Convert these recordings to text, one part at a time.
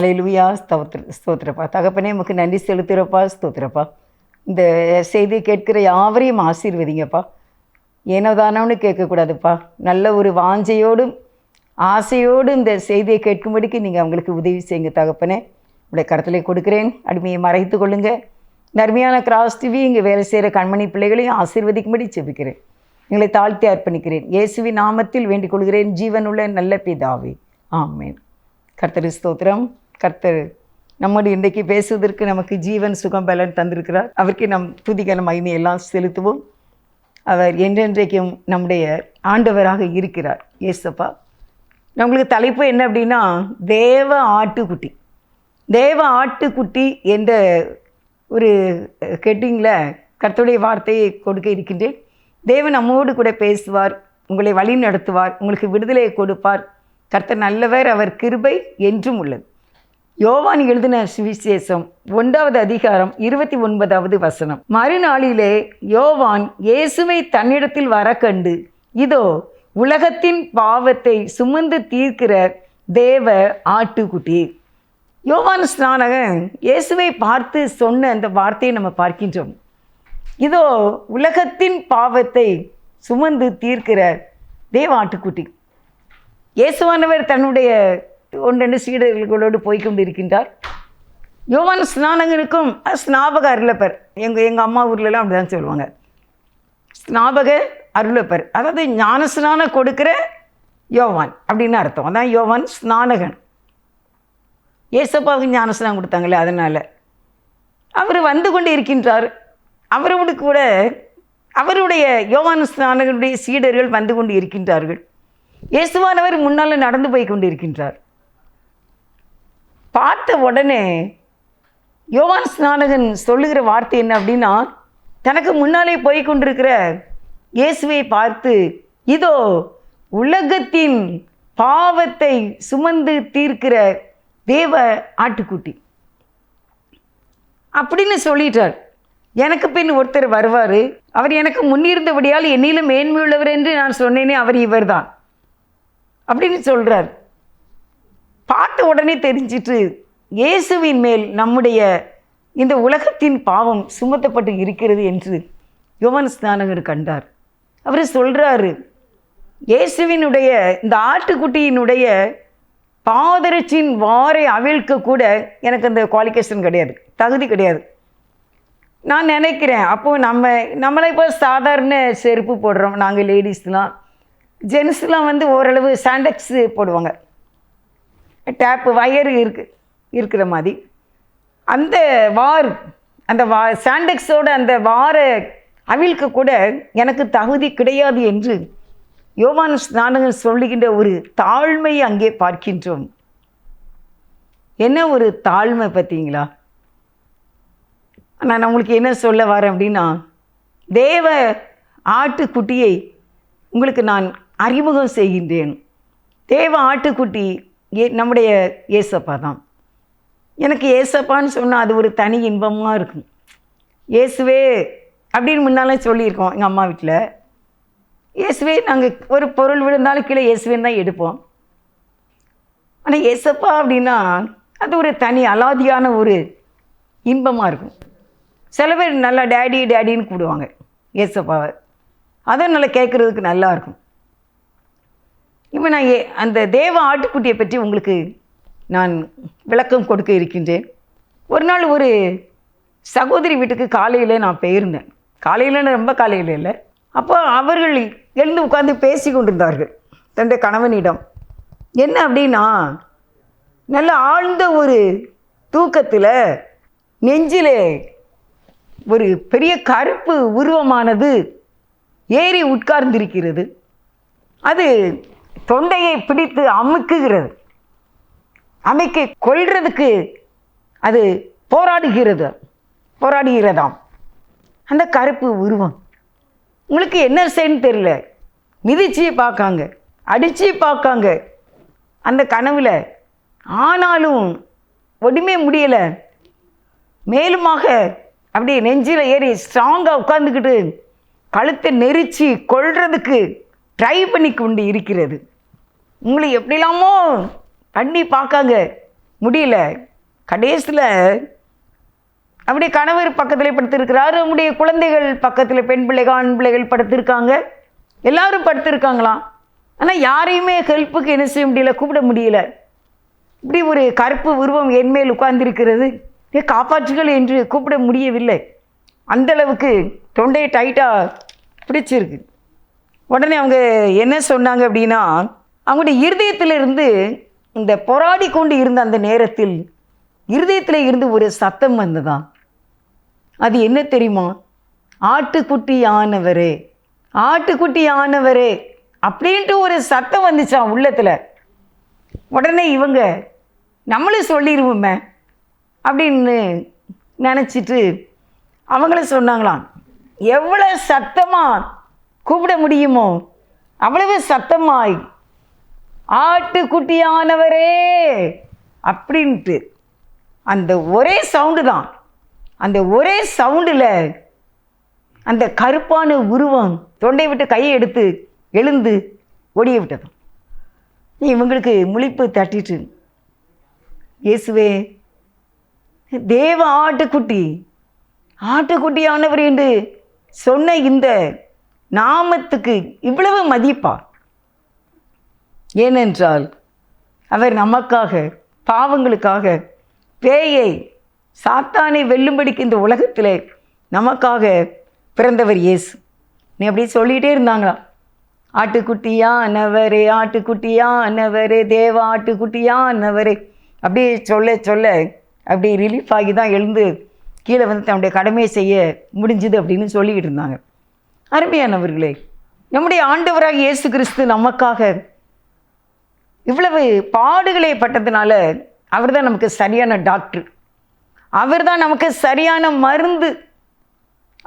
அல்லேலூயா. ஸ்தோத்திரப்பா. தகப்பனே உமக்கு நன்றி செலுத்துகிறப்பா. ஸ்தோத்திரப்பா. இந்த செய்தியை கேட்கிற யாவரையும் ஆசீர்வதிங்கப்பா. ஏனோதானோன்னு கேட்கக்கூடாதுப்பா. நல்ல ஒரு வாஞ்சையோடும் ஆசையோடு இந்த செய்தியை கேட்கும்படிக்கு நீங்கள் அவங்களுக்கு உதவி செய்யுங்க தகப்பனே. உடைய கருத்தில் கொடுக்குறேன். அடிமையை மறைத்து கொள்ளுங்க. நர்மையான கிராஸ் டிவி இங்கே வேலை செய்கிற கண்மணி பிள்ளைகளையும் ஆசீர்வதிக்கும்படி செபிக்கிறேன். எங்களை தாழ்த்தி அர்ப்பணிக்கிறேன். இயேசுவின் நாமத்தில் வேண்டிக் கொள்கிறேன், ஜீவனுள்ள நல்ல பிதாவே, ஆமேன். கர்த்தர் ஸ்தோத்திரம். கர்த்தர் நம்மோடு இன்றைக்கு பேசுவதற்கு நமக்கு ஜீவன் சுகம் பலன் தந்திருக்கிறார். அவருக்கு நம் துதிக்கான மகிமையெல்லாம் செலுத்துவோம். அவர் என்றென்றைக்கும் நம்முடைய ஆண்டவராக இருக்கிறார். ஏசப்பா. நம்மளுக்கு தலைப்பு என்ன அப்படின்னா, தேவ ஆட்டுக்குட்டி. தேவ ஆட்டுக்குட்டி என்ற ஒரு கெட்டிங்கில் கர்த்தருடைய வார்த்தையை கொடுக்க இருக்கின்றேன். தேவன் நம்மோடு கூட பேசுவார், உங்களை வழி நடத்துவார், உங்களுக்கு விடுதலையை கொடுப்பார். கர்த்தர் நல்லவர், அவர் கிருபை என்றும் உள்ளது. யோவான் எழுதின சுவிசேஷம் 1வது அதிகாரம் 29வது வசனம். மறுநாளிலே யோவான் இயேசுவை தன்னிடத்தில் வர கண்டு, இதோ உலகத்தின் பாவத்தை சுமந்து தீர்க்கிற தேவ ஆட்டுக்குட்டி. யோவான் ஸ்நானகன் இயேசுவை பார்த்து சொன்ன அந்த வார்த்தையை நம்ம பார்க்கின்றோம். இதோ உலகத்தின் பாவத்தை சுமந்து தீர்க்கிற தேவ ஆட்டுக்குட்டி. இயேசுவானவர் தன்னுடைய 1-2 சீடர்களோடு போய்கொண்டு இருக்கின்றார். யோவான் ஸ்நானகனுக்கும் ஸ்நாபக அருளப்பர், எங்கள் அம்மா ஊர்லலாம் அப்படி தான் சொல்லுவாங்க, ஸ்நாபக அருளப்பர், அதாவது ஞான ஸ்நானம் கொடுக்குற யோவான் அப்படின்னு அர்த்தம். அதான் யோவான் ஸ்நானகன். ஏசப்பாவுக்கு ஞான ஸ்நானம் கொடுத்தாங்களே, அதனால் அவர் வந்து கொண்டு இருக்கின்றார். அவரோடு கூட அவருடைய யோவான் ஸ்நானகனுடைய சீடர்கள் வந்து கொண்டு இருக்கின்றார்கள். இயேசுவானவர் முன்னால் நடந்து போய் கொண்டு இருக்கின்றார். பார்த்த உடனே யோவான் ஸ்நானகன் சொல்லுகிற வார்த்தை என்ன அப்படின்னா, தனக்கு முன்னாலே போய் கொண்டிருக்கிற இயேசுவை பார்த்து, இதோ உலகத்தின் பாவத்தை சுமந்து தீர்க்கிற தேவ ஆட்டுக்குட்டி அப்படின்னு சொல்லிட்டார். எனக்கு பின் ஒருத்தர் வருவார், அவர் எனக்கு முன்னிருந்தபடியால் என்னிலும் மேன்மையுள்ளவர் என்று நான் சொன்னேனே, அவர் இவர் தான் அப்படின்னு சொல்கிறார். பார்த்த உடனே தெரிஞ்சிட்டு இயேசுவின் மேல் நம்முடைய இந்த உலகத்தின் பாவம் சுமத்தப்பட்டு இருக்கிறது என்று யோவான் ஸ்நானகர் கண்டார். அவர் சொல்கிறாரு, இயேசுவினுடைய இந்த ஆட்டுக்குட்டியினுடைய பாதரட்சியின் வாரை அவிழ்க்க கூட எனக்கு அந்த குவாலிஃபிகேஷன் கிடையாது, தகுதி கிடையாது. நான் நினைக்கிறேன், அப்போது நம்மளை இப்போ சாதாரண செருப்பு போடுறோம் நாங்கள் லேடிஸ்லாம். ஜென்ஸ்லாம் வந்து ஓரளவு சாண்டெக்ஸ் போடுவாங்க, டேப்பு வயர் இருக்கிற மாதிரி. அந்த அந்த சாண்டெக்ஸோட அந்த வாரை அவிழ்க்க கூட எனக்கு தகுதி கிடையாது என்று யோவான் ஸ்நானகன் சொல்லுகின்ற ஒரு தாழ்மையை அங்கே பார்க்கின்றோம். என்ன ஒரு தாழ்மை பார்த்தீங்களா? நான் உங்களுக்கு என்ன சொல்ல வரேன் அப்படின்னா, தேவ ஆட்டுக்குட்டியை உங்களுக்கு நான் அறிமுகம் செய்கின்றேன். தேவ ஆட்டுக்குட்டி நம்முடைய ஏசப்பா தான். எனக்கு ஏசப்பான்னு சொன்னால் அது ஒரு தனி இன்பமாக இருக்கும். இயேசுவே அப்படின்னு முன்னாலே சொல்லியிருக்கோம் எங்கள் அம்மா வீட்டில். இயேசுவே, நாங்கள் ஒரு பொருள் விழுந்தாலும் கீழே இயேசுவேன்னு தான் எடுப்போம். ஆனால் ஏசப்பா அப்படின்னா அது ஒரு தனி அலாதியான ஒரு இன்பமாக இருக்கும். சில பேர் நல்லா டேடின்னு கூப்பிடுவாங்க ஏசப்பாவை, அதுவும் நல்லா கேட்குறதுக்கு நல்லா இருக்கும். இப்போ நான் அந்த தேவ ஆட்டுக்குட்டியை பற்றி உங்களுக்கு நான் விளக்கம் கொடுக்க இருக்கின்றேன். ஒரு நாள் ஒரு சகோதரி வீட்டுக்கு காலையில் நான் போயிருந்தேன். காலையில் ரொம்ப காலையில் இல்லை. அப்போ அவர்கள் எழுந்து உட்கார்ந்து பேசி கொண்டிருந்தார்கள் தன்னுடைய கணவனிடம். என்ன அப்படின்னா, நல்ல ஆழ்ந்த ஒரு தூக்கத்தில் நெஞ்சிலே ஒரு பெரிய கருப்பு உருவமானது ஏறி உட்கார்ந்திருக்கிறது. அது தொண்டையை பிடித்து அமைக்க கொள்றதுக்கு அது போராடுகிறதாம் அந்த கருப்பு உருவம். உங்களுக்கு என்ன செய்யணும்னு தெரியல, மிதிச்சு பார்க்காங்க, அடித்து பார்க்காங்க அந்த கனவில். ஆனாலும் ஒன்றுமே முடியலை. மேலுமாக அப்படியே நெஞ்சில் ஏறி ஸ்ட்ராங்காக உட்காந்துக்கிட்டு கழுத்தை நெரிச்சு கொள்றதுக்கு ட்ரை பண்ணி கொண்டு இருக்கிறது. உங்களை எப்படிலாமோ பண்ணி பார்க்காங்க, முடியல. கடைசியில் அவருடைய கணவர் பக்கத்தில் படுத்திருக்கிறார், அவருடைய குழந்தைகள் பக்கத்தில் பெண் பிள்ளைகள் ஆண் பிள்ளைகள் படுத்திருக்காங்க, எல்லாரும் படுத்திருக்காங்களாம். ஆனால் யாரையுமே ஹெல்ப்புக்கு என்ன செய்ய முடியல, கூப்பிட முடியல. இப்படி ஒரு கருப்பு உருவம் என்மேல் உட்கார்ந்திருக்கிறது, காப்பாற்றுகள் என்று கூப்பிட முடியவில்லை. அந்தளவுக்கு தொண்டையை டைட்டாக பிடிச்சிருக்கு. உடனே அவங்க என்ன சொன்னாங்க அப்படின்னா, அவங்களுடைய இருதயத்திலிருந்து இந்த போராடி கொண்டு இருந்த அந்த நேரத்தில் இருதயத்தில் இருந்து ஒரு சத்தம் வந்ததான். அது என்ன தெரியுமா? ஆட்டுக்குட்டி ஆனவரே, ஆட்டுக்குட்டி ஆனவரே அப்படின்ட்டு ஒரு சத்தம் வந்துச்சான் உள்ளத்தில். உடனே இவங்க நம்மளும் சொல்லிடுவோமே அப்படின்னு நினச்சிட்டு அவங்களும் சொன்னாங்களாம், எவ்வளோ சத்தமாக கூப்பிட முடியுமோ அவ்வளவு சத்தமாய் ஆட்டுக்குட்டியானவரே அப்படின்ட்டு அந்த ஒரே சவுண்டு தான். அந்த ஒரே சவுண்டில் அந்த கருப்பான உருவம் தொண்டை விட்டு கையை எடுத்து எழுந்து ஓடிய விட்டதும் இவங்களுக்கு முழிப்பு தட்டிட்டு, இயேசுவே, தேவ ஆட்டுக்குட்டி, ஆட்டுக்குட்டியானவர் என்று சொன்ன இந்த நாமத்துக்கு இவ்வளவு மதிப்பா? ஏனென்றால் அவர் நமக்காக, பாவங்களுக்காக, பேயை சாத்தானை வெல்லும்படிக்கு இந்த உலகத்தில் நமக்காக பிறந்தவர் இயேசு. நீ அப்படி சொல்லிகிட்டே இருந்தாங்களா, ஆட்டுக்குட்டியானவரே, ஆட்டுக்குட்டியானவரே, தேவ ஆட்டுக்குட்டியானவரே அப்படியே சொல்ல சொல்ல அப்படி ரிலீஃப் ஆகி தான் எழுந்து கீழே வந்து தன்னுடைய கடமையை செய்ய முடிஞ்சுது அப்படின்னு சொல்லிக்கிட்டு இருந்தாங்க. அருமையானவர்களே, நம்முடைய ஆண்டவராக இயேசு கிறிஸ்து நமக்காக இவ்வளவு பாடுகளை பட்டதுனால அவர் தான் நமக்கு சரியான டாக்டர், அவர் தான் நமக்கு சரியான மருந்து,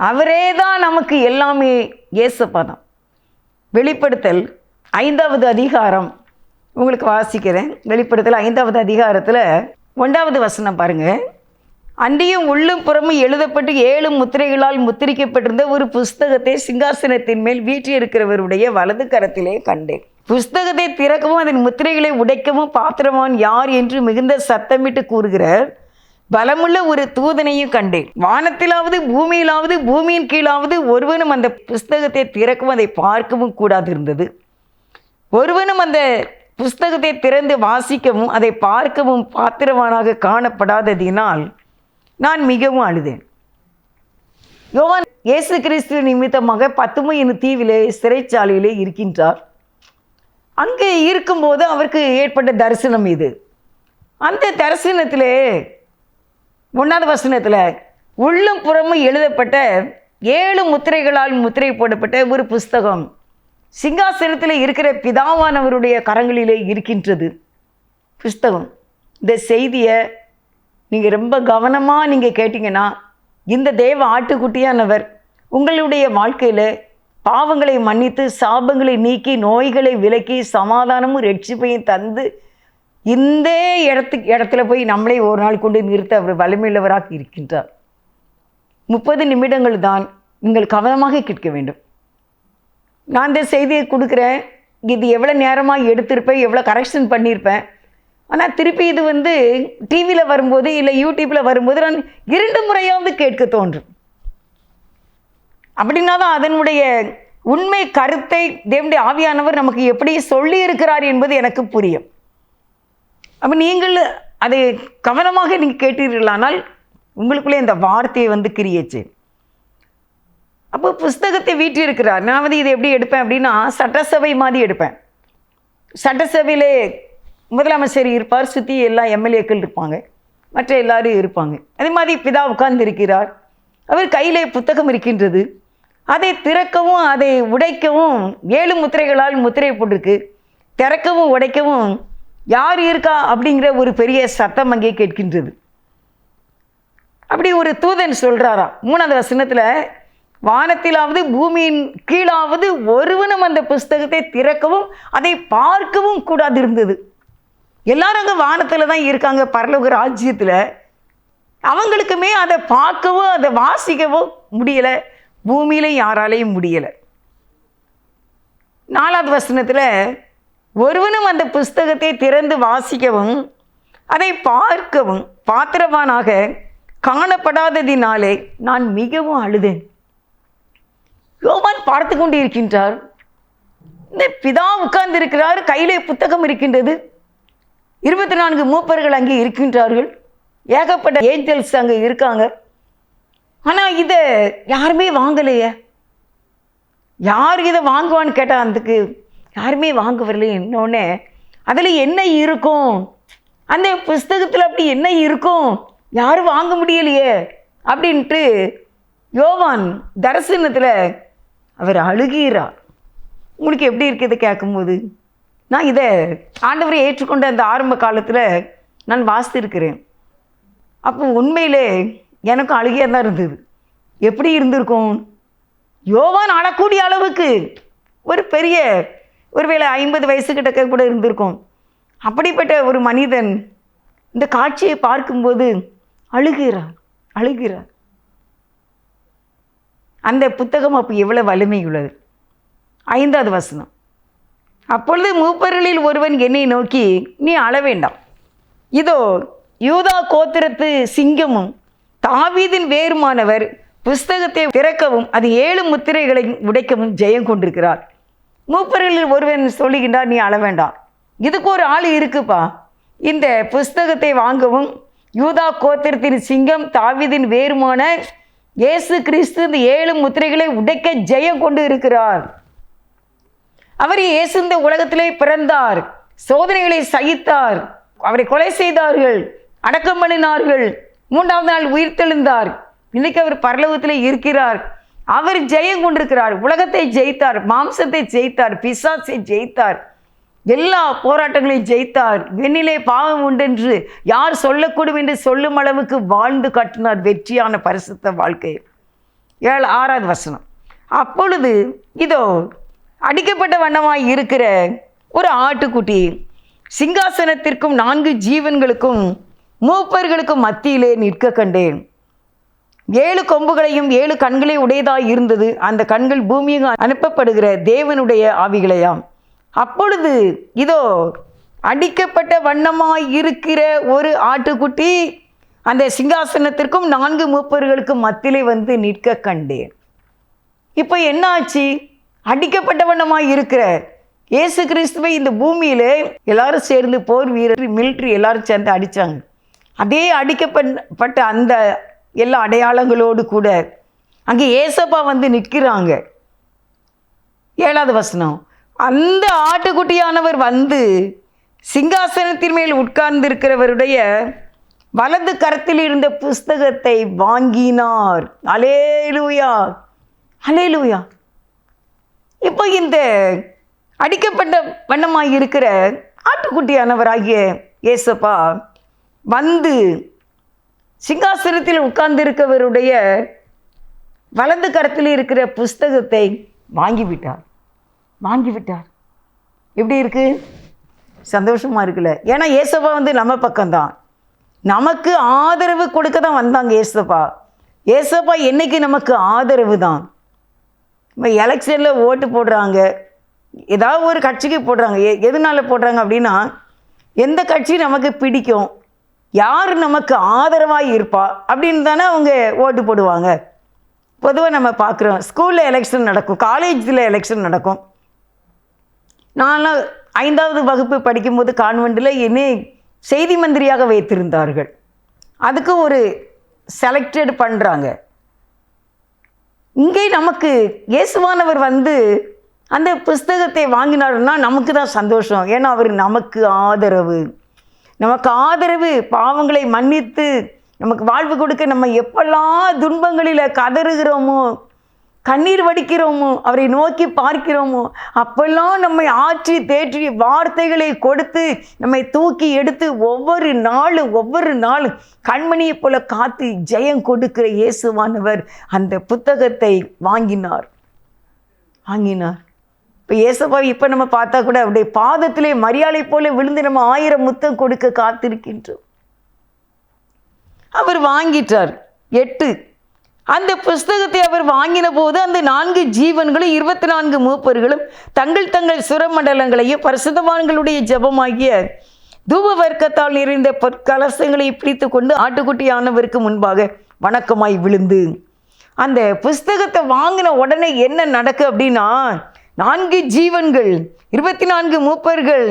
அவரே தான் நமக்கு எல்லாமே. இயேசுப்பா தான். வெளிப்படுத்தல் 5வது அதிகாரம் உங்களுக்கு வாசிக்கிறேன். வெளிப்படுத்தல் 5வது அதிகாரத்தில் 1வது வசனம் பாருங்கள். அன்றியும் உள்ளும் புறமும் எழுதப்பட்டு 7 முத்திரைகளால் முத்திரிக்கப்பட்டிருந்த ஒரு புஸ்தகத்தை சிங்காசனத்தின் மேல் வீற்றிருக்கிறவருடைய வலது கரத்திலே கண்டேன். புஸ்தகத்தை திறக்கவும் அதன் முத்திரைகளை உடைக்கவும் பாத்திரவான் யார் என்று மிகுந்த சத்தமிட்டு கூறுகிற பலமுள்ள ஒரு தூதனையும் கண்டேன். வானத்திலாவது பூமியிலாவது பூமியின் கீழாவது ஒருவனும் அந்த புஸ்தகத்தை திறக்கவும் அதை பார்க்கவும் கூடாது இருந்தது. ஒருவனும் அந்த புஸ்தகத்தை திறந்து வாசிக்கவும் அதை பார்க்கவும் பாத்திரவானாக காணப்படாததினால் நான் மிகவும் அழுதேன். யோவான் இயேசு கிறிஸ்து நிமித்தமாக பத்துமு என்னும் தீவிலே சிறைச்சாலையிலே இருக்கின்றார். அங்கே இருக்கும்போது அவருக்கு ஏற்பட்ட தரிசனம் இது. அந்த தரிசனத்திலே 1வது வசனத்தில் உள்ளும் புறமும் எழுதப்பட்ட 7 முத்திரைகளால் முத்திரை போடப்பட்ட ஒரு புஸ்தகம் சிங்காசனத்தில் இருக்கிற பிதாவானவருடைய கரங்களிலே இருக்கின்றது. புஸ்தகம். இந்த செய்தியை நீங்கள் ரொம்ப கவனமாக நீங்கள் கேட்டிங்கன்னா, இந்த தேவ ஆட்டுக்குட்டியானவர் உங்களுடைய வாழ்க்கையில் பாவங்களை மன்னித்து சாபங்களை நீக்கி நோய்களை விலக்கி சமாதானமும் ரட்சிப்பையும் தந்து இந்த இடத்துல போய் நம்மளே ஒரு நாள் கொண்டு நிறுத்த அவர் வலிமையுள்ளவராக இருக்கின்றார். 30 நிமிடங்கள் தான் நீங்கள் கவனமாக கேட்க வேண்டும். நான் இந்த செய்தியை கொடுக்குறேன், இது எவ்வளோ நேரமாக எடுத்திருப்பேன், எவ்வளோ கரெக்ஷன் பண்ணியிருப்பேன். ஆனால் திருப்பி இது டிவியில் வரும்போது இல்லை யூடியூப்பில் வரும்போது நான் 2 முறையாவது கேட்க தோன்றும். அப்படின்னா தான் அதனுடைய உண்மை கருத்தை தேவனுடைய ஆவியானவர் நமக்கு எப்படி சொல்லி இருக்கிறார் என்பது எனக்கு புரியும். அப்போ நீங்கள் அதை கவனமாக நீங்கள் கேட்டீர்களானால் உங்களுக்குள்ளே இந்த வார்த்தையை கிரியேச்சு. அப்போ புஸ்தகத்தை வீற்றிருக்கிறார். நான் இதை எப்படி எடுப்பேன் அப்படின்னா, சட்டசபை மாதிரி எடுப்பேன். சட்டசபையிலே முதலமைச்சர் இருப்பார், சுற்றி எல்லா எம்எல்ஏக்கள் இருப்பாங்க, மற்ற எல்லாரும் இருப்பாங்க. அதே மாதிரி பிதா உட்கார்ந்து இருக்கிறார், அவர் கையிலே புத்தகம் இருக்கின்றது. அதை திறக்கவும் அதை உடைக்கவும் 7 முத்திரைகளால் முத்திரை போட்டிருக்கு. திறக்கவும் உடைக்கவும் யார் இருக்கா அப்படிங்கிற ஒரு பெரிய சத்தம் அங்கே கேட்கின்றது. அப்படி ஒரு தூதன் சொல்கிறாரா 3வது வசனத்தில், வானத்திலாவது பூமியின் கீழாவது ஒருவனும் அந்த புஸ்தகத்தை திறக்கவும் அதை பார்க்கவும் கூடாது இருந்தது. எல்லாரும் அங்கே வானத்தில் தான் இருக்காங்க, பரலோக ராஜ்யத்தில். அவங்களுக்குமே அதை பார்க்கவோ அதை வாசிக்கவோ முடியலை, பூமியில யாராலையும் முடியலை. 4வது வசனத்தில், ஒருவனும் அந்த புஸ்தகத்தை திறந்து வாசிக்கவும் அதை பார்க்கவும் பாத்திரவானாக காணப்படாததினாலே நான் மிகவும் அழுதேன். யோவான் பார்த்து கொண்டு இருக்கின்றார். இந்த பிதா உட்கார்ந்து இருக்கிறார், கையிலே புத்தகம் இருக்கின்றது, 24 மூப்பர்கள் அங்கே இருக்கின்றார்கள், ஏகப்பட்ட ஏஞ்சல்ஸ் அங்கே இருக்காங்க. ஆனால் இதை யாருமே வாங்கலையே. யார் இதை வாங்குவான்னு கேட்டால் அதுக்கு யாருமே வாங்க வரலையே. இன்னொன்னே அதில் என்ன இருக்கும், அந்த புஸ்தகத்தில் அப்படி என்ன இருக்கும், யாரும் வாங்க முடியலையே அப்படின்ட்டு யோவான் தரிசனத்தில் அவர் அழுகிறார். உங்களுக்கு எப்படி இருக்குது கேட்கும்போது? நான் இதை ஆண்டவரை ஏற்றுக்கொண்ட அந்த ஆரம்ப காலத்தில் நான் வாசித்திருக்கிறேன். அப்போ உண்மையிலே எனக்கும் அழுகையாக தான் இருந்தது. எப்படி இருந்திருக்கும்? யோவான் அழக்கூடிய அளவுக்கு ஒரு பெரிய, ஒருவேளை 50 வயசுக்கிட்ட கூட இருந்திருக்கும். அப்படிப்பட்ட ஒரு மனிதன் இந்த காட்சியை பார்க்கும்போது அழுகிறார். அந்த புத்தகம் அப்போ எவ்வளோ வலிமை உள்ளது. 5வது வசனம், அப்பொழுது மூப்பர்களில் ஒருவன் என்னை நோக்கி, நீ அழ வேண்டாம், இதோ யூதா கோத்திரத்து சிங்கமும் தாவீதின் வேறுமானவர் புஸ்தகத்தை திறக்கவும் அது 7 முத்திரைகளை உடைக்கவும் ஜெயம் கொண்டிருக்கிறார். மூப்பர்களில் ஒருவன் சொல்லுகின்றார், நீ அழ வேண்டாம், இதுக்கு ஒரு ஆள் இருக்குப்பா, இந்த புஸ்தகத்தை வாங்கவும் யூதா கோத்திரத்தின் சிங்கம் தாவீதின் வேறுமான இயேசு கிறிஸ்து இந்த 7 முத்திரைகளை உடைக்க ஜெயம் கொண்டு இருக்கிறார். அவர் இயேசு இந்த உலகத்திலே பிறந்தார், சோதனைகளை சகித்தார், அவரை கொலை செய்தார்கள், அடக்கம் பண்ணினார்கள், 3ஆவது நாள் உயிர்த்தெழுந்தார், இன்னைக்கு அவர் பரலோகத்திலே இருக்கிறார். அவர் ஜெயம் கொண்டிருக்கிறார், உலகத்தை ஜெயித்தார், மாம்சத்தை ஜெயித்தார், பிசாசை ஜெயித்தார், எல்லா போராட்டங்களையும் ஜெயித்தார். வெண்ணிலே பாவம் உண்டென்று யார் சொல்லக்கூடும் என்று சொல்லும் அளவுக்கு வாழ்ந்து காட்டினார் வெற்றியான பரிசுத்த வாழ்க்கை. 6வது வசனம், அப்பொழுது இதோ அடிக்கப்பட்ட வண்ணமாய் இருக்கிற ஒரு ஆட்டுக்குட்டி சிங்காசனத்திற்கும் 4 ஜீவன்களுக்கும் மூப்பர்களுக்கும் மத்தியிலே நிற்க கண்டேன். 7 கொம்புகளையும் 7 கண்களையும் உடையதாய் இருந்தது. அந்த கண்கள் பூமியில் அனுப்பப்படுகிற தேவனுடைய ஆவிகளையாம். அப்பொழுது இதோ அடிக்கப்பட்ட வண்ணமாய் இருக்கிற ஒரு ஆட்டுக்குட்டி அந்த சிங்காசனத்திற்கும் 4 மூப்பர்களுக்கும் மத்தியிலே வந்து நிற்க கண்டேன். இப்போ என்ன ஆச்சு? அடிக்கப்பட்ட வண்ணமாய் இருக்கிற இயேசு கிறிஸ்துவை இந்த பூமியில் எல்லாரும் சேர்ந்து, போர் வீரர், மிலிட்ரி எல்லாரும் சேர்ந்து அடித்தாங்க. அதே அடிக்கப்பட்ட அந்த எல்லா அடையாளங்களோடு கூட அங்கே ஏசப்பா வந்து நிற்கிறாங்க. 7வது வசனம், அந்த ஆட்டுக்குட்டியானவர் வந்து சிங்காசனத்தின் மேல் உட்கார்ந்திருக்கிறவருடைய வலது கரத்தில் இருந்த புஸ்தகத்தை வாங்கினார். அல்லேலூயா, அல்லேலூயா. இப்போ இந்த அடிக்கப்பட்ட வண்ணமாய் இருக்கிற ஆட்டுக்குட்டியானவராகிய ஏசப்பா வந்து சிங்காசனத்தில் உட்கார்ந்திருக்கிறவருடைய வலது கரத்தில் இருக்கிற புஸ்தகத்தை வாங்கிவிட்டார். எப்படி இருக்கு? சந்தோஷமா இருக்குல்ல? ஏன்னா ஏசப்பா வந்து நம்ம பக்கம்தான், நமக்கு ஆதரவு கொடுக்க தான் வந்தாங்க ஏசப்பா. ஏசப்பா என்னைக்கு நமக்கு ஆதரவு தான். இப்போ எலெக்ஷனில் ஓட்டு போடுறாங்க, ஏதாவது ஒரு கட்சிக்கு போடுறாங்க. எதனால போடுறாங்க அப்படின்னா, எந்த கட்சி நமக்கு பிடிக்கும், யார் நமக்கு ஆதரவாக இருப்பா அப்படின்னு தானே அவங்க ஓட்டு போடுவாங்க. பொதுவாக நம்ம பார்க்குறோம், ஸ்கூலில் எலெக்ஷன் நடக்கும், காலேஜில் எலெக்ஷன் நடக்கும். நான்லாம் 5வது வகுப்பு படிக்கும்போது கான்வென்ட்டில் என்னை செய்தி மந்திரியாக வைத்திருந்தார்கள். அதுக்கு ஒரு செலக்டட் பண்ணுறாங்க. இங்கே நமக்கு இயேசுவானவர் வந்து அந்த புஸ்தகத்தை வாங்கினாருன்னா நமக்கு தான் சந்தோஷம். ஏன்னா அவர் நமக்கு ஆதரவு, பாவங்களை மன்னித்து நமக்கு வாழ்வு கொடுக்க, நம்ம எப்பெல்லாம் துன்பங்களில் கதறுகிறோமோ, கண்ணீர் வடிக்கிறோமோ, அவரை நோக்கி பார்க்கிறோமோ, அப்பெல்லாம் நம்மை ஆற்றி தேற்றி வார்த்தைகளை கொடுத்து நம்மை தூக்கி எடுத்து ஒவ்வொரு நாளும் கண்மணியை போல காத்து ஜெயம் கொடுக்கிற இயேசுவானவர் அந்த புத்தகத்தை வாங்கினார். இப்போ இயேசுவாவை இப்போ நம்ம பார்த்தா கூட அவருடைய பாதத்திலே மரியாதை போல விழுந்து நம்ம 1000 முத்தம் கொடுக்க காத்திருக்கின்றோம். அவர் வாங்கிட்டார். 8, அந்த புஸ்தகத்தை அவர் வாங்கின போது அந்த 4 ஜீவன்களும் 24 மூப்பர்களும் தங்கள் சுரமண்டலங்களையும் பரிசுத்தவான்களுடைய ஜெபமாகிய தூப வர்க்கத்தால் நிறைந்த பொற்கலசங்களை பிடித்து கொண்டு ஆட்டுக்குட்டியானவருக்கு முன்பாக வணக்கமாய் விழுந்து, அந்த புஸ்தகத்தை வாங்கின உடனே என்ன நடக்கு அப்படின்னா, 4 ஜீவன்கள் 24 மூப்பர்கள்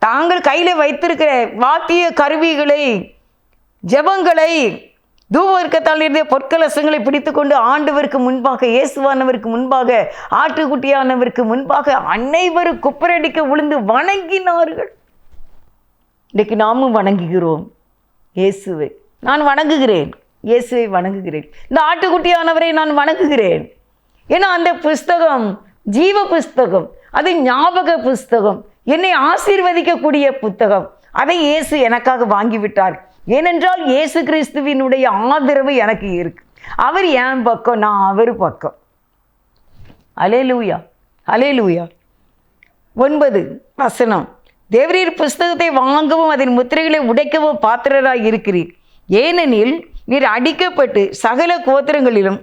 தாங்கள் கையில் வைத்திருக்கிற வாத்திய கருவிகளை, ஜெபங்களை, தூபவர்க்கத்தால் இருந்த பொற்கலசங்களை பிடித்து கொண்டு ஆண்டவருக்கு முன்பாக, இயேசுவானவருக்கு முன்பாக, ஆட்டுக்குட்டியானவருக்கு முன்பாக அனைவரும் குப்பரடிக்க விழுந்து வணங்கினார்கள். இன்றைக்கு நாமும் வணங்குகிறோம் இயேசுவை. நான் வணங்குகிறேன், இயேசுவை வணங்குகிறேன். இந்த ஆட்டுக்குட்டியானவரை நான் வணங்குகிறேன். ஏன்னா அந்த புஸ்தகம் ஜீவ புஸ்தகம், அது ஞாபக புஸ்தகம், என்னை ஆசீர்வதிக்கக்கூடிய புத்தகம். அதை இயேசு எனக்காக வாங்கிவிட்டார். ஏனென்றால் இயேசு கிறிஸ்துவினுடைய ஆதரவு எனக்கு இருக்கு. அவர் என் பக்கம், நான் அவர் பக்கம். அல்லேலூயா, அல்லேலூயா. 9 வசனம், தேவரீர் புஸ்தகத்தை வாங்கவும் அதன் முத்திரைகளை உடைக்கவும் பாத்திரராய் இருக்கிறீர். ஏனெனில் நீர் அடிக்கப்பட்டு சகல கோத்திரங்களிலும்,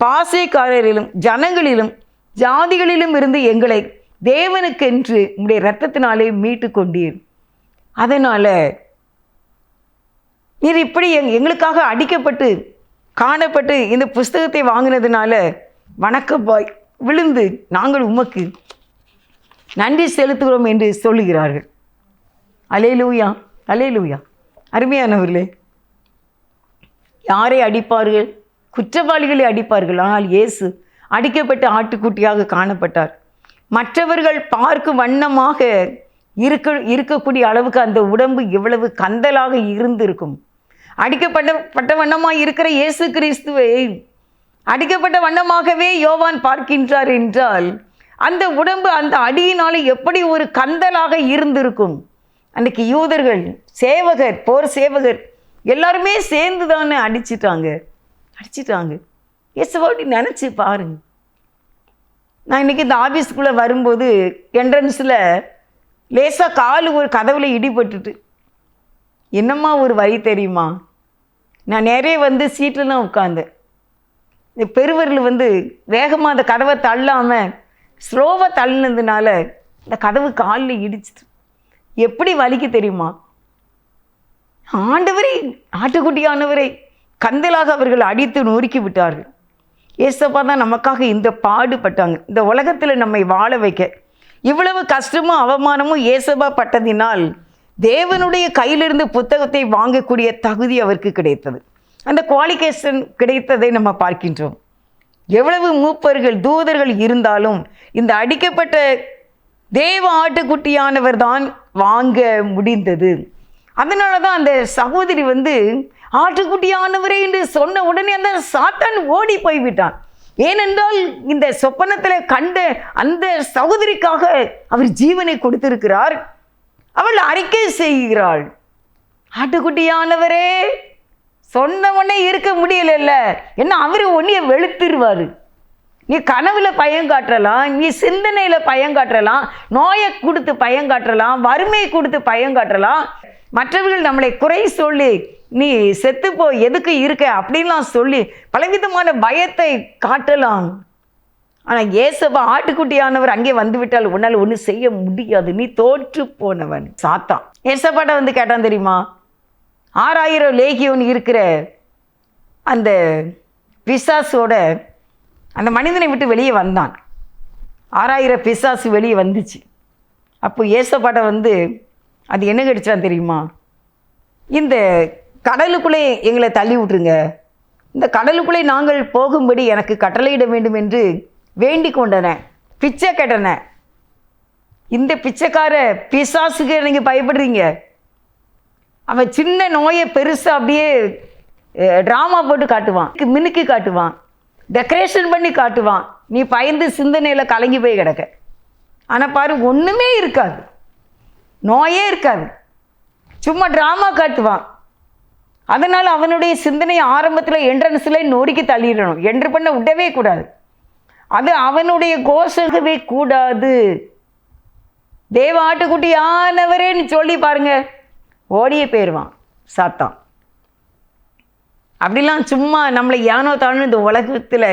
பாசைக்காரரிலும், ஜனங்களிலும், ஜாதிகளிலும் இருந்து எங்களை தேவனுக்கென்று உடைய இரத்தத்தினாலே மீட்டு கொண்டீர். அதனால நீர் இப்படி எங்களுக்காக அடிக்கப்பட்டு காணப்பட்டு இந்த புஸ்தகத்தை வாங்கினதுனால வணக்கப்பாய் விழுந்து நாங்கள் உமக்கு நன்றி செலுத்துகிறோம் என்று சொல்லுகிறார்கள். அல்லேலூயா, அல்லேலூயா. அருமையானவர்களே, யாரை அடிப்பார்கள்? குற்றவாளிகளை அடிப்பார்கள். ஆனால் இயேசு அடிக்கப்பட்ட ஆட்டுக்குட்டியாக காணப்பட்டார். மற்றவர்கள் பார்க்கும் வண்ணமாக இருக்கக்கூடிய அளவுக்கு அந்த உடம்பு எவ்வளவு கந்தலாக இருந்திருக்கும். அடிக்கப்பட்ட வண்ணமாக இருக்கிற இயேசு கிறிஸ்துவை அடிக்கப்பட்ட வண்ணமாகவே யோவான் பார்க்கின்றார் என்றால், அந்த உடம்பு அந்த அடியினால எப்படி ஒரு கந்தலாக இருந்திருக்கும். அன்றைக்கு யூதர்கள், சேவகர், போர் சேவகர் எல்லாருமே சேர்ந்து தானே அடிச்சிட்டாங்க. இயேசுவோடு நினச்சி பாருங்க. நான் இன்றைக்கி இந்த ஆஃபீஸ்க்குள்ளே வரும்போது என்ட்ரன்ஸில் லேசாக காலு ஒரு கதவுல இடிபட்டுட்டு, என்னம்மா ஒரு வழி தெரியுமா, நான் நிறைய சீட்டில் உட்காந்தேன். இந்த பெருவரில் வேகமாக அந்த கதவை தள்ளாமல் ஸ்லோவாக தள்ளினதுனால இந்த கதவு காலில் இடிச்சிட்டு எப்படி வலிக்கு தெரியுமா. ஆண்டவரை, ஆட்டுக்குட்டியானவரை கந்தலாக அவர்கள் அடித்து நொறுக்கி விட்டார்கள். ஏசப்பா தான் நமக்காக இந்த பாடுபட்டாங்க. இந்த உலகத்தில் நம்மை வாழ வைக்க இவ்வளவு கஷ்டமும் அவமானமும் ஏசப்பா பட்டதினால் தேவனுடைய கையிலிருந்து புத்தகத்தை வாங்கக்கூடிய தகுதி அவருக்கு கிடைத்தது. அந்த குவாலிஃபிகேஷன் கிடைத்ததை நம்ம பார்க்கின்றோம். எவ்வளவு மூப்பர்கள், தூதர்கள் இருந்தாலும் இந்த அடிக்கப்பட்ட தேவ ஆட்டுக்குட்டியானவர் தான் வாங்க முடிந்தது. அதனால தான் அந்த சகோதரி ஆட்டுக்குட்டியானவரே என்று சொன்ன உடனே அந்த சாத்தான் ஓடி போய்விட்டான். ஏனென்றால் இந்த சொப்பனத்தில் கண்ட அந்த சகோதரிக்காக அவர் ஜீவனை கொடுத்திருக்கிறார். அவள் அறிக்கை செய்கிறாள், ஆட்டுக்குட்டியானவரே சொன்ன உடனே இருக்க முடியல. என்ன, அவர் ஒன்றைய வெளுத்துருவார். நீ கனவுல பயங்காட்டலாம், நீ சிந்தனையில் பயங்காட்டலாம், நோயை கொடுத்து பயங்காட்டலாம், வறுமையை கொடுத்து பயங்காட்டலாம், மற்றவர்கள் நம்மளை குறை சொல்லி நீ செத்துப்போ எதுக்கு இருக்க அப்படின்லாம் சொல்லி பலவிதமான பயத்தை காட்டலாம். ஆனால் ஏசப்பா ஆட்டுக்குட்டியானவர் அங்கே வந்துவிட்டால் உன்னால் ஒன்றும் செய்ய முடியாது, நீ தோற்று போனவன். சாத்தான் ஏசப்பாட்ட கேட்டான் தெரியுமா, 6000 லேகியோன் இருக்கிற அந்த பிசாசோட அந்த மனிதனை விட்டு வெளியே வந்தான். 6000 பிசாசு வெளியே வந்துச்சு. அப்போ ஏசப்பாட்ட அது என்ன கிடைச்சான் தெரியுமா, இந்த கடலுக்குள்ளே எங்களை தள்ளி விட்டுருங்க, இந்த கடலுக்குள்ளே நாங்கள் போகும்படி எனக்கு கட்டளையிட வேண்டும் என்று வேண்டிக் கொண்டன, பிச்சை கேட்டன. இந்த பிச்சைக்கார பிசாசுக்கு நீங்கள் பயப்படுறீங்க. அவன் சின்ன நோயை பெருசாக அப்படியே ட்ராமா போட்டு காட்டுவான், மினுக்கி காட்டுவான், டெக்கரேஷன் பண்ணி காட்டுவான். நீ பயந்து சிந்தனையில் கலங்கி போய் கிடக்க. ஆனால் பாரு, ஒன்றுமே இருக்காது, நோயே இருக்காது, சும்மா ட்ராமா காட்டுவான். அதனால் அவனுடைய சிந்தனை ஆரம்பத்தில் என்ட்ரன்ஸில் நொறுக்கி தள்ளிடணும், என்று பண்ண விடவே கூடாது. அது அவனுடைய கோஷங்கவே கூடாது. தேவ ஆட்டுக்குட்டியானவரேன்னு சொல்லி பாருங்க, ஓடியே போயிடுவான் சாத்தான். அப்படிலாம் சும்மா நம்மளை ஏனோ தானோ இந்த உலகத்தில்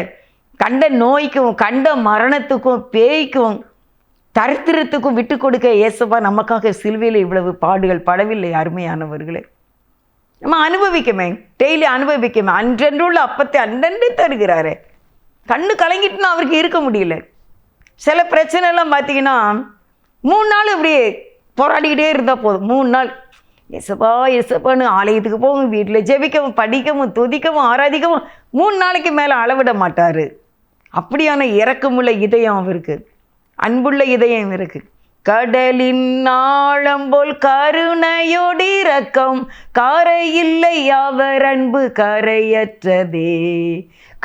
கண்ட நோய்க்கும் கண்ட மரணத்துக்கும் பேய்க்கும் தரித்திரத்துக்கும் விட்டு கொடுக்க இயேசுவா நமக்காக சிலுவையில் இவ்வளவு பாடுகள் படவில்லை. அருமையானவர்களே, நம்ம அனுபவிக்கமே, டெய்லி அனுபவிக்கமே. அன்றன்றுள்ள அப்பத்தை அன்றன்று தருகிறாரு. கண்ணு கலங்கிட்டுனா அவருக்கு இருக்க முடியல. சில பிரச்சனைலாம் பார்த்தீங்கன்னா 3 நாள் இப்படியே போராடிக்கிட்டே இருந்தால் போதும். 3 நாள் எசப்பா எசப்பான்னு ஆலயத்துக்கு போகும், வீட்டில் ஜெபிக்கவும் படிக்கவும் துதிக்கவும் ஆராதிக்கவும் 3 நாளைக்கு மேலே அளவிட மாட்டார். அப்படியான இரக்கமுள்ள இதயம் அவருக்கு, அன்புள்ள இதயம் இருக்கு. கடலின் ஆழம் போல் கருணையோடு இரக்கம், கரையில்லை அவர் அன்பு கரையற்றதே.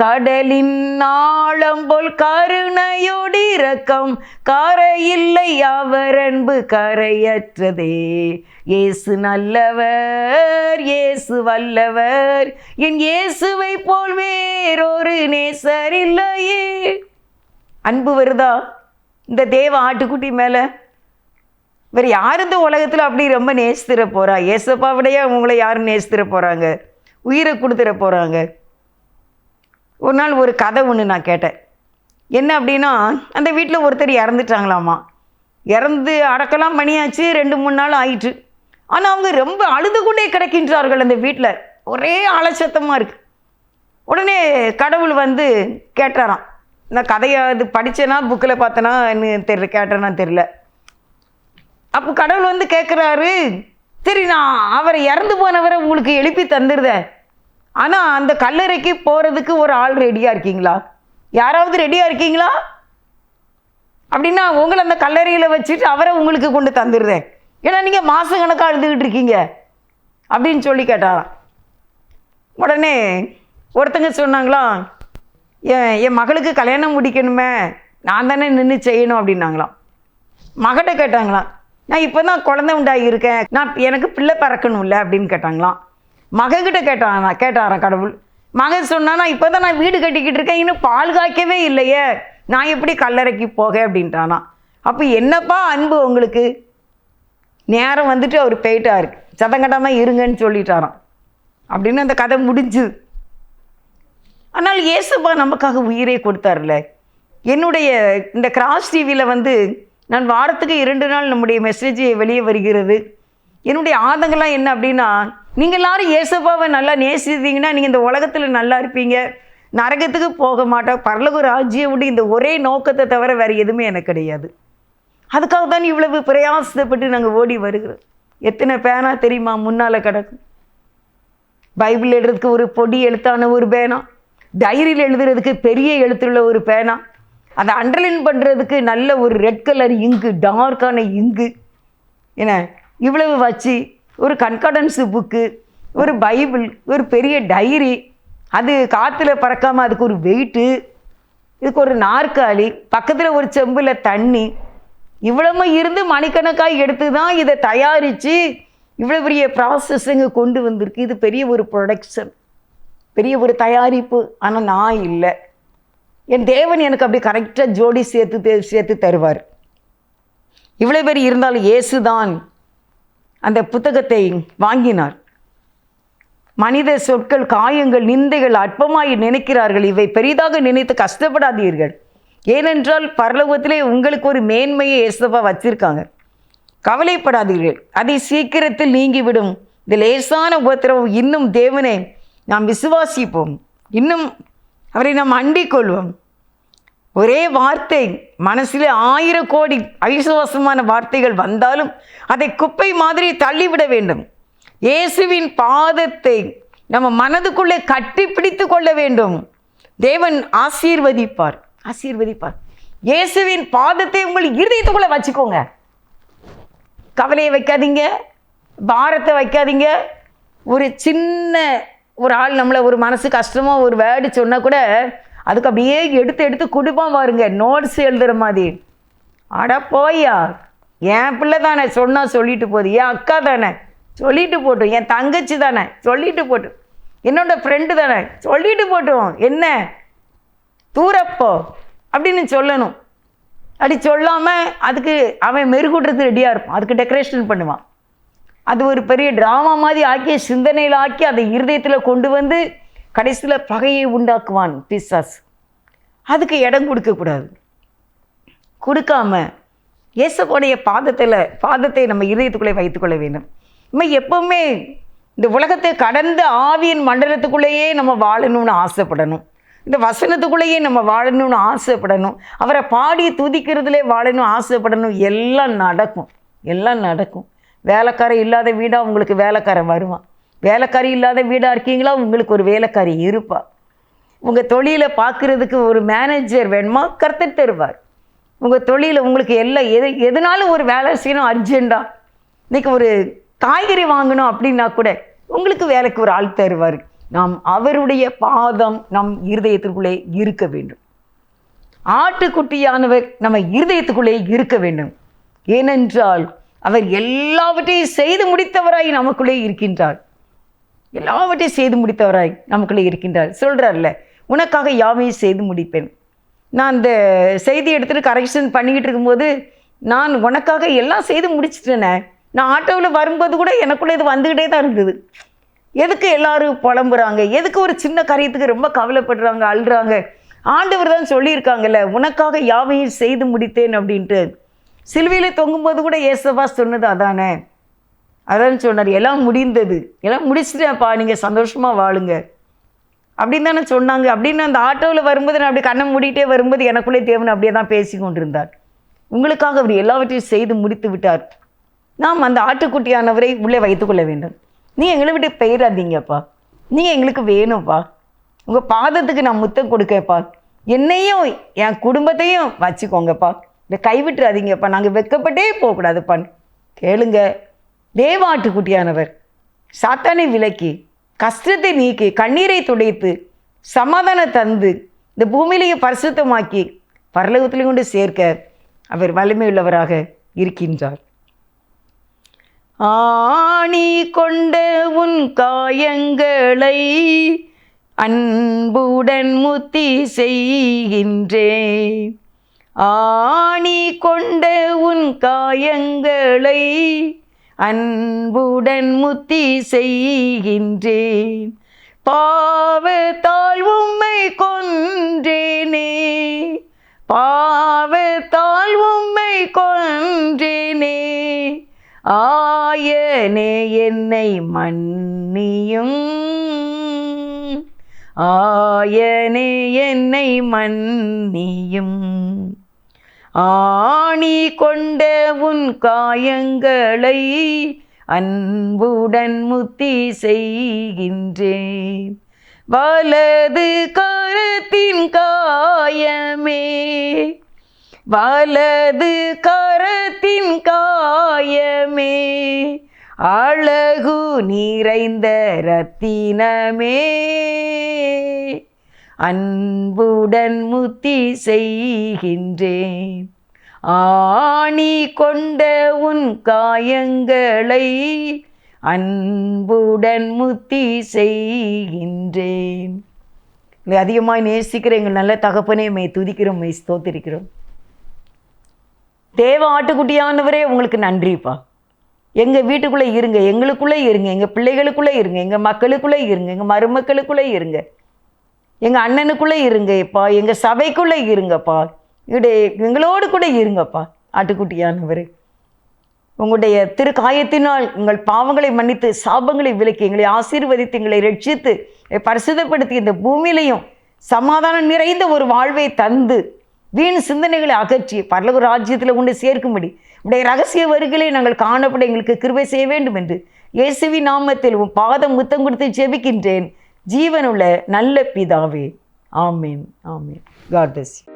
கடலின் ஆழம் போல் கருணையோடு இரக்கம், கரையில்லை அவர் அன்பு கரையற்றதே. இயேசு நல்லவர், இயேசு வல்லவர், என் இயேசுவை போல் வேறொரு நேசர் இல்லையே. அன்பு வருதா இந்த தேவ ஆட்டுக்குட்டி மேலே? வேறு யார் இந்த உலகத்தில் அப்படி ரொம்ப நேசித்திர போகிறா? ஏசப்பாவிடையே உங்களை யாரும் நேசித்திர போகிறாங்க, உயிரை கொடுத்துட போகிறாங்க. ஒரு நாள் ஒரு கதை ஒன்று நான் கேட்டேன். என்ன அப்படின்னா, அந்த வீட்டில் ஒருத்தர் இறந்துட்டாங்களாமா. இறந்து அடக்கலாம் பண்ணியாச்சு, 2-3 நாள் ஆயிற்று. ஆனால் அவங்க ரொம்ப அழுது கொண்டே கிடக்கின்றார்கள். அந்த வீட்டில் ஒரே அலட்சத்தமாக இருக்குது. உடனே கடவுள் வந்து கேட்டாராம். நான் கதையை அது படித்தேன்னா புக்கில் பார்த்தேன்னா தெரியல, கேட்டேன்னா தெரியல. அப்போ கடவுள் வந்து கேட்குறாரு, சரி நான் அவரை இறந்து போனவரை உங்களுக்கு எழுப்பி தந்துடுதேன், ஆனால் அந்த கல்லறைக்கு போகிறதுக்கு ஒரு ஆள் ரெடியாக இருக்கீங்களா? யாராவது ரெடியாக இருக்கீங்களா? அப்படின்னா உங்களை அந்த கல்லறையில் வச்சுட்டு அவரை உங்களுக்கு கொண்டு தந்துடுதேன், ஏன்னா நீங்கள் மாத கணக்காக அழுதுகிட்டு இருக்கீங்க அப்படின்னு சொல்லி கேட்டாராம். உடனே ஒருத்தங்க சொன்னாங்களாம், என் மகளுக்கு கல்யாணம் முடிக்கணுமே, நான் தானே நின்று செய்யணும் அப்படின்னாங்களாம். மகிட்ட கேட்டாங்களாம், நான் இப்போ தான் குழந்தை உண்டாகியிருக்கேன், எனக்கு பிள்ளை பிறக்கணும்ல அப்படின்னு கேட்டாங்களாம். மகக்கிட்ட கேட்டாராம் கடவுள். மகன் சொன்னானா, இப்போ தான் நான் வீடு கட்டிக்கிட்டு இருக்கேன், இன்னும் பால் காய்க்கவே இல்லையே, நான் எப்படி கல்லறைக்கு போக அப்படின்ட்டானா. அப்போ என்னப்பா அன்பு உங்களுக்கு? நேரம் வந்துட்டு அவர் போயிட்டாரு, சதங்கட்டமாக இருங்கன்னு சொல்லிட்டாராம். அப்படின்னு அந்த கதை முடிஞ்சு. ஆனால் இயேசுப்பா நமக்காக உயிரை கொடுத்தார்ல. என்னுடைய இந்த கிராஸ் டிவியில் வந்து நான் வாரத்துக்கு 2 நாள் நம்முடைய மெசேஜ் வெளியே வருகிறது. என்னுடைய ஆதங்கெல்லாம் என்ன அப்படின்னா, நீங்கள் எல்லாரும் இயேசுப்பாவை நல்லா நேசித்தீங்கன்னா நீங்கள் இந்த உலகத்தில் நல்லா இருப்பீங்க, நரகத்துக்கு போக மாட்டோம், பரலோக ராஜ்யம் விட இந்த ஒரே நோக்கத்தை தவிர வேறு எதுவுமே எனக்கு கிடையாது. அதுக்காக தான் இவ்வளவு பிரயாசப்பட்டு நாங்கள் ஓடி வருகிறோம். எத்தனை பேனா தெரியுமா முன்னால் கிடக்கும்? பைபிள் எழுதுறதுக்கு ஒரு பொடி எழுத்தான ஒரு பேனா, டைரியில் எழுதுறதுக்கு பெரிய எழுத்துள்ள ஒரு பேனா, அதை அண்டர்லைன் பண்ணுறதுக்கு நல்ல ஒரு ரெட் கலர் இங்கு, டார்க்கான இங்கு, என்ன இவ்வளவு வச்சு ஒரு கன்கார்டன்ஸு புக்கு, ஒரு பைபிள், ஒரு பெரிய டைரி, அது காற்றுல பறக்காமல் அதுக்கு ஒரு வெயிட்டு, இதுக்கு ஒரு நாற்காலி, பக்கத்தில் ஒரு செம்பில் தண்ணி, இவ்வளவு இருந்து மணிக்கணக்காக எடுத்து தான் இதை தயாரித்து இவ்வளோ பெரிய ப்ராசஸிங்க கொண்டு வந்திருக்கு. இது பெரிய ஒரு ப்ரொடக்ஷன், பெரிய ஒரு தயாரிப்பு. ஆனால் நான் இல்லை, என் தேவன் எனக்கு அப்படி கரெக்டாக ஜோடி சேர்த்து தருவார். இவ்வளோ பேர் இருந்தாலும் இயேசு தான் அந்த புத்தகத்தை வாங்கினார். மனித சொற்கள், காயங்கள், நிந்தைகள் அற்பமாய் நினைக்கிறார்கள், இவை பெரிதாக நினைத்து கஷ்டப்படாதீர்கள், ஏனென்றால் பரலோகத்திலே உங்களுக்கு ஒரு மேன்மையை இயேசுவா வச்சிருக்காங்க. கவலைப்படாதீர்கள், அதை சீக்கிரத்தில் நீங்கிவிடும். இந்த லேசான உபத்திரவம் இன்னும் தேவனை நாம் விசுவாசிப்போம், இன்னும் அவரை நாம் அண்டிக் கொள்வோம். ஒரே வார்த்தை மனசில் 1000 கோடி அவிசுவாசமான வார்த்தைகள் வந்தாலும் அதை குப்பை மாதிரி தள்ளிவிட வேண்டும். இயேசுவின் பாதத்தை நம்ம மனதுக்குள்ளே கட்டி பிடித்து கொள்ள வேண்டும். தேவன் ஆசீர்வதிப்பார். இயேசுவின் பாதத்தை உங்கள் இருதயத்துக்குள்ளே வச்சுக்கோங்க. கவலையை வைக்காதீங்க, பாரத்தை வைக்காதீங்க. ஒரு சின்ன ஒரு ஆள் நம்மளை ஒரு மனசு கஷ்டமாக ஒரு வேர்டு சொன்னால் கூட அதுக்கு அப்படியே எடுத்து குடும்பம் பாருங்க, நோட்ஸ் எழுதுகிற மாதிரி. அட போயா, என் பிள்ளை தானே சொன்னால் சொல்லிட்டு போகுது, என் அக்கா தானே சொல்லிட்டு போட்டும், என் தங்கச்சி தானே சொல்லிட்டு போட்டும், என்னோட ஃப்ரெண்டு தானே சொல்லிட்டு போட்டும், என்ன தூரப்போ அப்படின்னு சொல்லணும். அப்படி சொல்லாமல் அதுக்கு அவன் மெருகூட்டுறது ரெடியாக இருப்பான், அதுக்கு டெக்கரேஷன் பண்ணுவான். அது ஒரு பெரிய ட்ராமா மாதிரி ஆக்கி சிந்தனையில் ஆக்கி அதை இருதயத்தில் கொண்டு வந்து கடைசியில் பகையை உண்டாக்குவான் பிசாசு. அதுக்கு இடம் கொடுக்கக்கூடாது. கொடுக்காம இயேசுவோடைய பாதத்தை நம்ம இதயத்துக்குள்ளே வைத்துக்கொள்ள வேண்டும். நம்ம எப்பவுமே இந்த உலகத்தை கடந்த ஆவியின் மண்டலத்துக்குள்ளேயே நம்ம வாழணும்னு ஆசைப்படணும். இந்த வசனத்துக்குள்ளேயே நம்ம வாழணும்னு ஆசைப்படணும். அவரை பாடி துதிக்கிறதுலே வாழணும் ஆசைப்படணும். எல்லாம் நடக்கும். வேலைக்காரன் இல்லாத வீடாக உங்களுக்கு வேலைக்காரன் வருவான். வேலைக்காரி இல்லாத வீடாக இருக்கீங்களா, உங்களுக்கு ஒரு வேலைக்காரி இருப்பா. உங்கள் தொழிலை பார்க்குறதுக்கு ஒரு மேனேஜர் வேணுமா, கர்த்தர் தருவார். உங்கள் தொழிலில் உங்களுக்கு எதுனாலும் ஒரு வேலை செய்யணும் அர்ஜெண்டாக, இன்றைக்கி ஒரு காய்கறி வாங்கணும் அப்படின்னா கூட உங்களுக்கு வேலைக்கு ஒரு ஆள் தருவார். நாம் அவருடைய பாதம் நம் இருதயத்திற்குள்ளே இருக்க வேண்டும். ஆட்டுக்குட்டியானவர் நம்ம இருதயத்துக்குள்ளே இருக்க வேண்டும். ஏனென்றால் அவர் எல்லாவற்றையும் செய்து முடித்தவராய் நமக்குள்ளே இருக்கின்றார். சொல்கிறார்ல, உனக்காக யாவையும் செய்து முடிப்பேன். நான் அந்த செய்தி எடுத்துகிட்டு கரெக்ஷன் பண்ணிக்கிட்டு இருக்கும்போது, நான் உனக்காக எல்லாம் செய்து முடிச்சிட்டேனே. நான் ஆட்டோவில் வரும்போது கூட எனக்குள்ளே இது வந்துக்கிட்டே தான் இருந்தது. எதுக்கு எல்லாரும் புலம்புறாங்க, எதுக்கு ஒரு சின்ன காரியத்துக்கு ரொம்ப கவலைப்படுறாங்க, அழுறாங்க? ஆண்டவர் தான் சொல்லியிருக்காங்கல்ல, உனக்காக யாவையும் செய்து முடித்தேன் அப்படின்ட்டு. சிலுவையில் தொங்கும்போது கூட ஏசப்பா சொன்னது அதானே. அதான் சொன்னார், எல்லாம் முடிந்தது, எல்லாம் முடிச்சுட்டேன்ப்பா, நீங்கள் சந்தோஷமாக வாழுங்க அப்படின்னு தானே சொன்னாங்க. அப்படின்னு அந்த ஆட்டோவில் வரும்போது நான் அப்படி கண்ணை மூடிட்டே வரும்போது எனக்குள்ளே தேவன் அப்படியே தான் பேசி கொண்டிருந்தார். உங்களுக்காக அவர் எல்லாவற்றையும் செய்து முடித்து விட்டார். நாம் அந்த ஆட்டுக்குட்டியானவரை உள்ளே வைத்துக்கொள்ள வேண்டும். நீ எங்களை விட்டு பெயராதீங்கப்பா, நீங்கள் எங்களுக்கு வேணும்ப்பா, உங்கள் பாதத்துக்கு நான் முத்தம் கொடுக்கப்பா, என்னையும் என் குடும்பத்தையும் வச்சுக்கோங்கப்பா, இதை கைவிட்டுறாதீங்கப்பா, நாங்கள் வெட்கப்பட்டே போகக்கூடாதுப்பான்னு கேளுங்க. தேவாட்டுக்குட்டியானவர் சாத்தானை விலக்கி, கஷ்டத்தை நீக்கி, கண்ணீரை துடைத்து, சமாதானம் தந்து, இந்த பூமியிலேயே பரிசுத்தமாக்கி பரலோகத்திலையும் கொண்டு சேர்க்க அவர் வலிமையுள்ளவராக இருக்கின்றார். ஆணி கொண்ட உன் காயங்களை அன்புடன் முத்தி செய்கின்றேன். ஆணி கொண்ட உன் காயங்களை அன்புடன் முத்தி செய்கின்றேன். பாவத்தால் உம்மை கொன்றேனே, பாவத்தால் உம்மை கொன்றேனே, ஆயனே என்னை மன்னியும், ஆயனே என்னை மன்னியும். ஆணி கொண்ட உன் காயங்களை அன்புடன் முத்தி செய்கின்றேன். வலது கரத்தின் காயமே, வலது கரத்தின் காயமே, அழகு நிறைந்த ரத்தினமே, அன்புடன் முத்தி செய்கின்றேன். ஆணி கொண்ட உன் காயங்களை அன்புடன் முத்தி செய்கின்றேன். அதிகமாய் நேசிக்கிற எங்கள் நல்ல தகப்பனே, மே துதிக்கிறோம், மே ஸ்தோத்திரிக்கிறோம். தேவ ஆட்டுக்குட்டியானவரே, உங்களுக்கு நன்றிப்பா. எங்கள் வீட்டுக்குள்ளே இருங்க, எங்களுக்குள்ளே இருங்க, எங்கள் பிள்ளைகளுக்குள்ளே இருங்க, எங்கள் மக்களுக்குள்ளே இருங்க, எங்கள் மருமக்களுக்குள்ளே இருங்க, எங்கள் அண்ணனுக்குள்ளே இருங்க எப்பா, எங்கள் சபைக்குள்ளே இருங்கப்பா, எங்களோடு கூட இருங்கப்பா. ஆட்டுக்குட்டியானவர், உங்களுடைய திரு காயத்தினால் உங்கள் பாவங்களை மன்னித்து, சாபங்களை விலக்கி, எங்களை ஆசீர்வதித்து, எங்களை ரட்சித்து, பரிசுத்தப்படுத்தி, இந்த பூமியிலையும் சமாதானம் நிறைந்த ஒரு வாழ்வை தந்து, வீண் சிந்தனைகளை அகற்றி பரலோக ராஜ்யத்தில் கொண்டு சேர்க்கும்படி உடைய ரகசிய வருகைகளை நாங்கள் காணப்பட எங்களுக்கு கிருபை செய்ய வேண்டும் என்று இயேசுவின் நாமத்தில் உன் பாதம் முத்தம் கொடுத்து ஜெபிக்கின்றேன். ஜீவனுள்ள நல்ல பிதாவே, ஆமேன், ஆமேன். God bless you.